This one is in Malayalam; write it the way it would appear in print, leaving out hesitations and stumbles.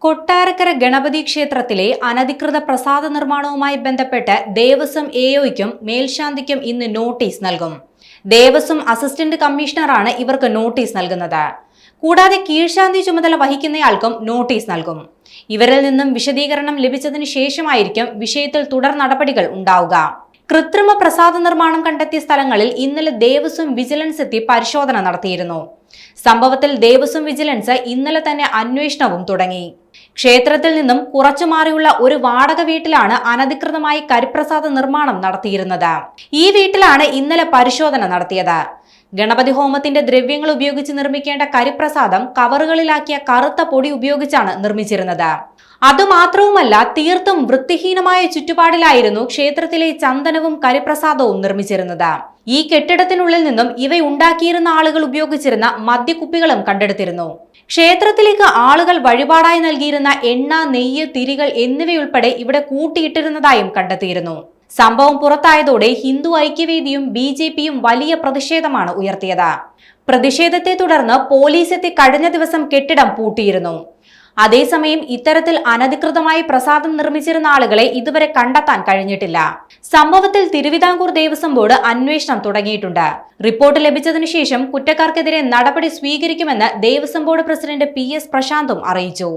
കൊട്ടാരക്കര ഗണപതി ക്ഷേത്രത്തിലെ അനധികൃത പ്രസാദ നിർമ്മാണവുമായി ബന്ധപ്പെട്ട് ദേവസ്വം എഒയ്ക്കും മേൽശാന്തിക്കും ഇന്ന് നോട്ടീസ് നൽകും. ദേവസ്വം അസിസ്റ്റന്റ് കമ്മീഷണറാണ് ഇവർക്ക് നോട്ടീസ് നൽകുന്നത്. കൂടാതെ കീഴ്ശാന്തി ചുമതല വഹിക്കുന്നയാൾക്കും നോട്ടീസ് നൽകും. ഇവരിൽ നിന്നും വിശദീകരണം ലഭിച്ചതിന് ശേഷമായിരിക്കും വിഷയത്തിൽ തുടർ നടപടികൾ ഉണ്ടാവുക. കൃത്രിമ പ്രസാദ നിർമ്മാണം കണ്ടെത്തിയ സ്ഥലങ്ങളിൽ ഇന്നലെ ദേവസ്വം വിജിലൻസ് എത്തി പരിശോധന നടത്തിയിരുന്നു. സംഭവത്തിൽ ദേവസ്വം വിജിലൻസ് ഇന്നലെ തന്നെ അന്വേഷണവും തുടങ്ങി. ക്ഷേത്രത്തിൽ നിന്നും കുറച്ചു മാറിയുള്ള ഒരു വാടക വീട്ടിലാണ് അനധികൃതമായി കരിപ്രസാദ നിർമ്മാണം നടത്തിയിരുന്നത്. ഈ വീട്ടിലാണ് ഇന്നലെ പരിശോധന നടത്തിയത്. ഗണപതി ഹോമത്തിന്റെ ദ്രവ്യങ്ങൾ ഉപയോഗിച്ച് നിർമ്മിക്കേണ്ട കരിപ്രസാദം കവറുകളിലാക്കിയ കറുത്ത പൊടി ഉപയോഗിച്ചാണ് നിർമ്മിച്ചിരുന്നത്. അതുമാത്രവുമല്ല, തീർത്തും വൃത്തിഹീനമായ ചുറ്റുപാടിലായിരുന്നു ക്ഷേത്രത്തിലെ ചന്ദനവും കരിപ്രസാദവും നിർമ്മിച്ചിരുന്നത്. ഈ കെട്ടിടത്തിനുള്ളിൽ നിന്നും ഇവ ഉണ്ടാക്കിയിരുന്ന ആളുകൾ ഉപയോഗിച്ചിരുന്ന മദ്യക്കുപ്പികളും കണ്ടെടുത്തിരുന്നു. ക്ഷേത്രത്തിലേക്ക് ആളുകൾ വഴിപാടായി നൽകിയിരുന്ന എണ്ണ, നെയ്യ്, തിരികൾ എന്നിവയുൾപ്പെടെ ഇവിടെ കൂട്ടിയിട്ടിരുന്നതായും കണ്ടെത്തിയിരുന്നു. സംഭവം പുറത്തായതോടെ ഹിന്ദു ഐക്യവേദിയും BJPയും വലിയ പ്രതിഷേധമാണ് ഉയർത്തിയത്. പ്രതിഷേധത്തെ തുടർന്ന് പോലീസ് എത്തി കഴിഞ്ഞ ദിവസം കെട്ടിടം പൂട്ടിയിരുന്നു. അതേസമയം ഇത്തരത്തിൽ അനധികൃതമായി പ്രസാദം നിർമ്മിച്ചിരുന്ന ആളുകളെ ഇതുവരെ കണ്ടെത്താൻ കഴിഞ്ഞിട്ടില്ല. സംഭവത്തിൽ തിരുവിതാംകൂർ ദേവസ്വം ബോർഡ് അന്വേഷണം തുടങ്ങിയിട്ടുണ്ട്. റിപ്പോർട്ട് ലഭിച്ചതിനു ശേഷം കുറ്റക്കാർക്കെതിരെ നടപടി സ്വീകരിക്കുമെന്ന് ദേവസ്വം ബോർഡ് പ്രസിഡന്റ് PS പ്രശാന്തും അറിയിച്ചു.